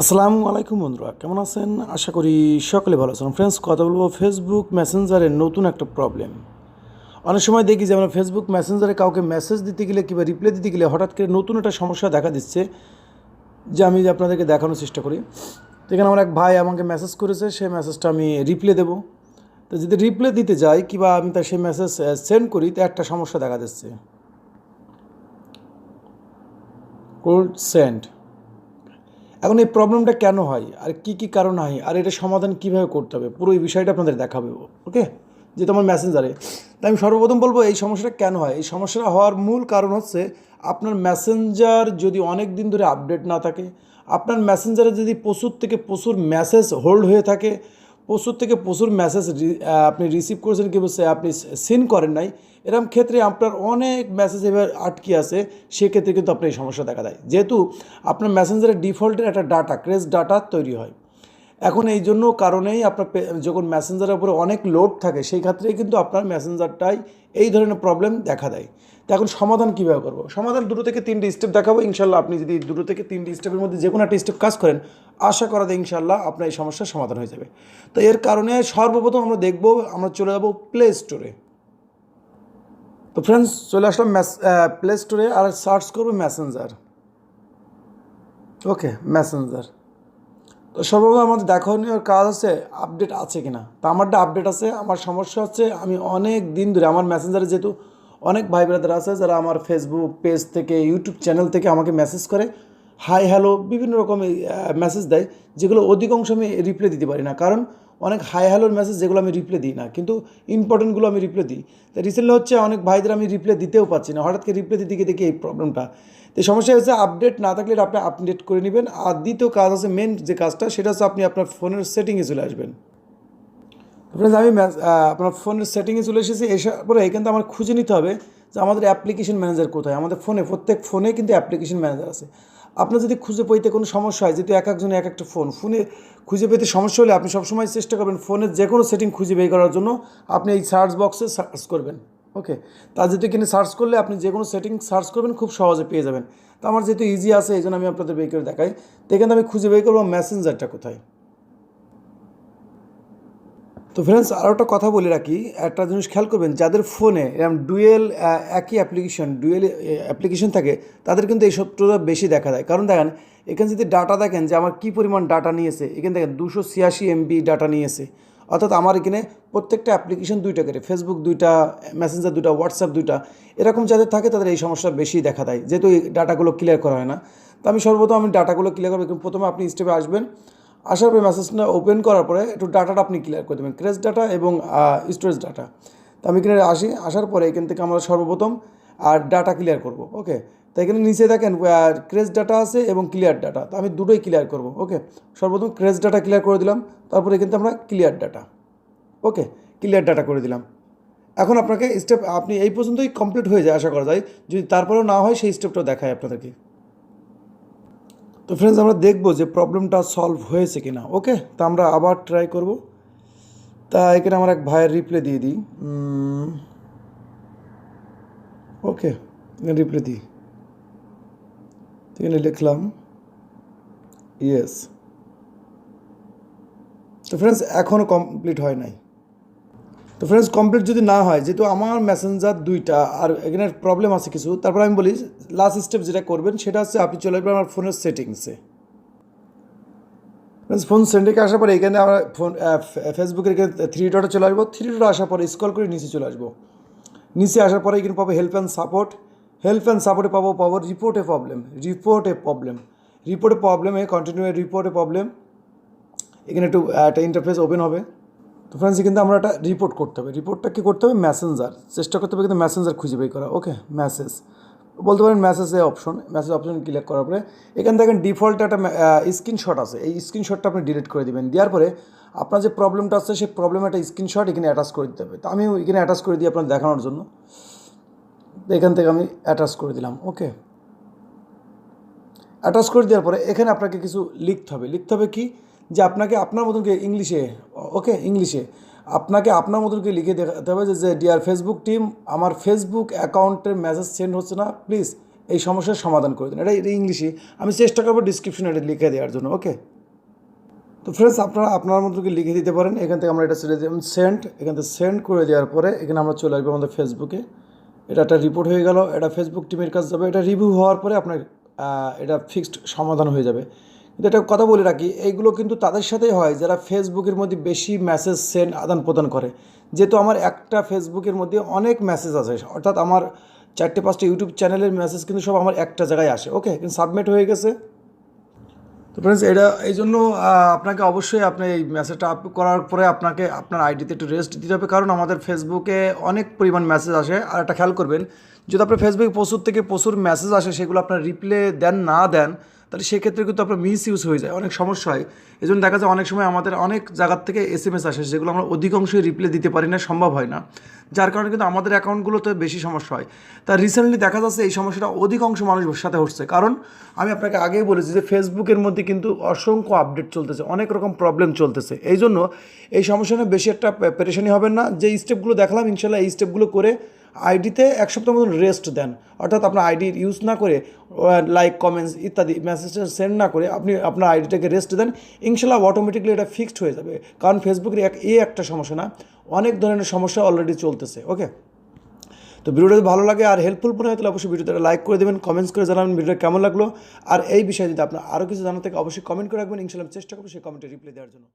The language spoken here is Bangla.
আসসালামু আলাইকুম বন্ধুরা, কেমন আছেন? আশা করি সকলে ভালো আছেন। ফ্রেন্ডস, কথা বলবো ফেসবুক মেসেঞ্জারের নতুন একটা প্রবলেম। অনেক সময় দেখি যে আমরা ফেসবুক মেসেঞ্জারে কাউকে মেসেজ দিতে গেলে কিংবা রিপ্লাই দিতে গেলে হঠাৎ করে নতুন একটা সমস্যা দেখা দিচ্ছে, যে আমি যে আপনাদেরকে দেখানোর চেষ্টা করি। তো এখানে আমার এক ভাই আমাকে মেসেজ করেছে, সেই মেসেজটা আমি রিপ্লাই দেবো। তো যদি রিপ্লাই দিতে যাই কিংবা আমি তার সেই মেসেজ সেন্ড করি, তো একটা সমস্যা দেখা দিচ্ছে, কোড সেন্ড। এখন এই প্রবলেমটা কেন হয় আর কি কি কারণ হয় আর এটা সমাধান কিভাবে করতে হবে, পুরো এই বিষয়টা আপনাদের দেখাবে। ওকে, যেহেতু আমার মেসেঞ্জারে, তাই আমি সর্বপ্রথম বলবো এই সমস্যাটা কেন হয়। এই সমস্যাটা হওয়ার মূল কারণ হচ্ছে আপনার মেসেঞ্জার যদি অনেক দিন ধরে আপডেট না থাকে, আপনার মেসেঞ্জারে যদি প্রচুর থেকে প্রচুর মেসেজ হোল্ড হয়ে থাকে, প্রচুর থেকে প্রচুর মেসেজ আপনি রিসিভ করেছেন কিন্তু আপনি সিন করেন নাই, এরকম ক্ষেত্রে আপনার অনেক মেসেজ এবার আটকে আছে, সেক্ষেত্রে কিন্তু আপনার এই সমস্যা দেখা দেয়। যেহেতু আপনার মেসেঞ্জারের ডিফল্টের একটা ডাটা, ক্রেজ ডাটা তৈরি হয়। এখন এই জন্য কারণেই আপনার যখন মেসেঞ্জারের উপরে অনেক লোড থাকে, সেই ক্ষেত্রেই কিন্তু আপনার মেসেঞ্জারটাই এই ধরনের প্রবলেম দেখা দেয়। তো এখন সমাধান কীভাবে করবো? সমাধান দুটো থেকে তিনটে স্টেপ দেখাবো ইনশাল্লাহ। আপনি যদি দুটো থেকে তিনটে স্টেপের মধ্যে যে কোনো একটা স্টেপ কাজ করেন, আশা করা যায় ইনশাল্লাহ আপনার এই সমস্যার সমাধান হয়ে যাবে। তো এর কারণে সর্বপ্রথম আমরা দেখব, আমরা চলে যাব প্লে স্টোরে। তো ফ্রেন্ডস, চলে আসলাম প্লে স্টোরে আর সার্চ করবো মেসেঞ্জার। ওকে, মেসেঞ্জার। তো সর্বপ্রথম আমাদের দেখানোর কাজ হচ্ছে আপডেট আছে কিনা। তো আমারটা আপডেট আছে। আমার সমস্যা হচ্ছে আমি অনেক দিন ধরে আমার মেসেঞ্জারে, যেহেতু অনেক ভাই ব্রাদার আছে যারা আমার ফেসবুক পেজ থেকে, ইউটিউব চ্যানেল থেকে আমাকে মেসেজ করে, হাই হ্যালো বিভিন্ন রকমের মেসেজ দেয়, যেগুলো অধিকাংশ আমি রিপ্লাই দিতে পারি না। কারণ অনেক হাই হ্যালোর মেসেজ যেগুলো আমি রিপ্লাই দিই না, কিন্তু ইম্পর্টেন্টগুলো আমি রিপ্লাই দিই। তো রিসেন্টলি হচ্ছে অনেক ভাইদের আমি রিপ্লাই দিতেও পারছি না, হঠাৎ করে রিপ্লাই দিতে গিয়ে দেখি এই প্রবলেমটা। তো সমস্যা হচ্ছে আপডেট না থাকলে আপনি আপডেট করে নেবেন। আর দ্বিতীয় কাজ আছে, মেন যে কাজটা, সেটা হচ্ছে আপনি আপনার ফোনের সেটিংয়ে চলে আসবেন। ফ্রেন্ডস, আমি আপনার ফোনের সেটিংয়ে চলে এসেছি। এসে পরে এখান থেকে আমার খুঁজে নিতে হবে যে আমাদের অ্যাপ্লিকেশন ম্যানেজার কোথায়। আমাদের ফোনে, প্রত্যেক ফোনে কিন্তু অ্যাপ্লিকেশন ম্যানেজার আছে। আপনার যদি খুঁজে পেতে কোনো সমস্যা হয়, যেহেতু এক একজনের এক একটা ফোনে খুঁজে পেতে সমস্যা হলে আপনি সবসময় চেষ্টা করবেন ফোনের যে কোনো সেটিং খুঁজে বের করার জন্য আপনি এই সার্চ বক্সে সার্চ করবেন। ওকে, তা যেহেতু এখানে সার্চ করলে আপনি যে কোনো সেটিং সার্চ করবেন, খুব সহজে পেয়ে যাবেন। তো আমার যেহেতু ইজি আছে, এই জন্য আমি আপনাদের বের করে দেখাই। তো এখানে আমি খুঁজে বের করবো মেসেঞ্জারটা কোথায়। তো ফ্রেন্ডস, আরও একটা কথা বলে রাখি, একটা জিনিস খেয়াল করবেন, যাদের ফোনে এরকম একই ডুয়েল অ্যাপ্লিকেশন থাকে, তাদের কিন্তু এই সত্যটা বেশি দেখা দেয়। কারণ দেখেন, এখানে যদি ডাটা দেখেন যে আমার কী পরিমাণ ডাটা নিয়েছে, এখানে দেখেন 286 MB ডাটা নিয়েছে। অর্থাৎ আমার এখানে প্রত্যেকটা অ্যাপ্লিকেশন দুইটা করে, ফেসবুক দুইটা, মেসেঞ্জার দুইটা, হোয়াটসঅ্যাপ দুইটা, এরকম যাদের থাকে তাদের এই সমস্যা বেশি দেখা দেয়, যেহেতু এই ডাটাগুলো ক্লিয়ার করা হয় না। তো আমি সর্বপ্রথম ডাটাগুলো ক্লিয়ার করবো। প্রথমে আপনি স্টেপে আসবেন, আসার পরে মেসেজটা ওপেন করার পরে একটু ডাটাটা আপনি ক্লিয়ার করে দেবেন, ক্রেজ ডাটা এবং স্টোরেজ ডাটা। তো আমি এখানে আসার পরে এখান থেকে আমরা সর্বপ্রথম ডাটা ক্লিয়ার করব। ওকে, তো এখানে নিচে দেখেন ক্রেজ ডাটা আছে এবং ক্লিয়ার ডাটা, তো আমি দুটোই ক্লিয়ার করব। ওকে, সর্বপ্রথম ক্রেজ ডাটা ক্লিয়ার করে দিলাম, তারপরে এখান থেকে আমরা ক্লিয়ার ডাটা। ওকে, ক্লিয়ার ডাটা করে দিলাম। এখন আপনাকে স্টেপ, আপনি এই পর্যন্তই কমপ্লিট হয়ে যায় আশা করা যায়। যদি তারপরেও না হয়, সেই স্টেপটাও দেখায় আপনাদেরকে। তো ফ্রেন্ডস, আমরা দেখবো যে প্রবলেমটা সলভ হয়েছে কিনা। ওকে, তা আমরা আবার ট্রাই করব। তা এখানে আমার এক ভাইয়ের রিপ্লাই দিয়ে দিই। ওকে, রিপ্লাই দিই, এখানে লিখলাম ইয়েস। তো ফ্রেন্ডস, এখনও কমপ্লিট হয় নাই। তো ফ্রেন্ডস, কমপ্লিট যদি না হয়, যেহেতু আমার মেসেঞ্জার দুইটা আর এখানে প্রবলেম আছে কিছু, তারপর আমি বলি লাস্ট স্টেপ যেটা করবেন সেটা হচ্ছে আপনি চলে আসবেন আমার ফোনের সেটিংসে। ফোন সেন্টারে আসার পরে এখানে আমরা ফেসবুকের এখানে 3 ডটে চলে আসবো। 3 ডটে আসার পরে স্ক্রল করে নিচে চলে আসবো। নিচে আসার পরে এখানে পাবো help and support. Help and সাপোর্টে পাবো রিপোর্টে প্রবলেমে কন্টিনিউ রিপোর্টে প্রবলেম। এখানে একটা ইন্টারফেস ওপেন হবে। তো ফ্রেন্ডস, কিন্তু আমরা একটা রিপোর্ট করতে হবে। রিপোর্টটা কী করতে হবে? মেসেঞ্জার, চেষ্টা করতে হবে কিন্তু মেসেঞ্জার খুঁজে বের করা। ওকে, মেসেজ বলতে পারেন, মেসেজ অপশন ক্লিক করার পরে এখানে দেখেন ডিফল্ট একটা স্ক্রিনশট আছে। এই স্ক্রিনশটটা আপনি ডিলিট করে দেবেন। দেওয়ার পরে আপনার যে প্রবলেমটা আছে সেই প্রবলেমের একটা স্ক্রিনশট এখানে অ্যাটাচ করে দিতে হবে। তো আমি এখানে অ্যাটাচ করে দিই আপনার দেখানোর জন্য। এখান থেকে আমি অ্যাটাচ করে দিলাম। ওকে, অ্যাটাচ করে দেওয়ার পরে এখানে আপনাকে কিছু লিখতে হবে কি, যে আপনাকে আপনার মতনকে ইংলিশে, ওকে, ইংলিশে আপনাকে আপনার মতনকে লিখে দেখাতে হবে যে ডিয়ার ফেসবুক টিম, আমার ফেসবুক অ্যাকাউন্টের মেসেজ সেন্ড হচ্ছে না, প্লিজ এই সমস্যার সমাধান করে দিন। এটা ইংলিশে আমি চেষ্টা করবো ডিসক্রিপশনে এটা লিখে দেওয়ার জন্য। ওকে, তো ফ্রেন্ডস আপনারা আপনার মধ্যে লিখে দিতে পারেন। এখান থেকে আমরা এটা ছেড়ে দিলাম সেন্ড, এখান থেকে সেন্ড করে দেওয়ার পরে এখানে আমরা চলে আসবো আমাদের ফেসবুকে। এটা একটা রিপোর্ট হয়ে গেল, এটা ফেসবুক টিমের কাছে যাবে, এটা রিভিউ হওয়ার পরে আপনার এটা ফিক্সড সমাধান হয়ে যাবে। কিন্তু একটা কথা বলে রাখি, এইগুলো কিন্তু তাদের সাথেই হয় যারা ফেসবুকের মধ্যে বেশি মেসেজ সেন্ড আদান প্রদান করে। যেহেতু আমার একটা ফেসবুকের মধ্যে অনেক মেসেজ আছে, অর্থাৎ আমার 4-5টা ইউটিউব চ্যানেলের মেসেজ কিন্তু সব আমার একটা জায়গায় আসে। ওকে, কিন্তু সাবমিট হয়ে গেছে। তো ফ্রেন্ডস এটা এই জন্য আপনাকে অবশ্যই আপনি এই মেসেজটা আপ করার পরে আপনাকে আপনার আইডিতে একটু রেস্ট দিতে হবে, কারণ আমাদের ফেসবুকে অনেক পরিমাণ মেসেজ আসে। আর একটা খেয়াল করবেন, যদি আপনার ফেসবুকে প্রচুর মেসেজ আসে, সেগুলো আপনার রিপ্লে দেন না দেন, তাহলে সেক্ষেত্রে কিন্তু আপনার মিস ইউজ হয়ে যায়, অনেক সমস্যা হয়। এই জন্য দেখা যায় অনেক সময় আমাদের অনেক জায়গার থেকে SMS আসে, যেগুলো আমরা অধিকাংশই রিপ্লে দিতে পারি না, সম্ভব হয় না, যার কারণে কিন্তু আমাদের অ্যাকাউন্টগুলোতে বেশি সমস্যা হয়। তা রিসেন্টলি দেখা যাচ্ছে এই সমস্যাটা অধিকাংশ মানুষের সাথে হচ্ছে, কারণ আমি আপনাকে আগেই বলেছি যে ফেসবুকের মধ্যে কিন্তু অসংখ্য আপডেট চলতেছে, অনেক রকম প্রবলেম চলতেছে। এই জন্য এই সমস্যা নিয়ে বেশি একটা পেরেশানি হবেন না। যে স্টেপগুলো দেখালাম ইনশাল্লাহ এই স্টেপগুলো করে আইডিতে এক সপ্তাহ মতন রেস্ট দেন, অর্থাৎ আপনার আইডি ইউজ না করে লাইক কমেন্টস ইত্যাদি মেসেজ সেন্ড না করে আপনি আপনার আইডিটাকে রেস্ট দেন, ইনশাল্লাহ অটোমেটিকলি এটা ফিক্সড হয়ে যাবে। কারণ ফেসবুকের একটা সমস্যা না, অনেক ধরনের সমস্যা অলরেডি চলতেছে। ওকে, তো ভিডিওটা যদি ভালো লাগে আর হেল্পফুল মনে হয় তাহলে অবশ্যই ভিডিওটা লাইক করে দেবেন, কমেন্টস করে জানাবেন ভিডিওটা কেমন লাগলো। আর এই বিষয়ে যদি আপনার আরও কিছু জানার থাকে অবশ্যই কমেন্ট করে রাখবেন, ইনশাল্লাহ চেষ্টা করবো সেই কমেন্টে রিপ্লাই দেওয়ার জন্য।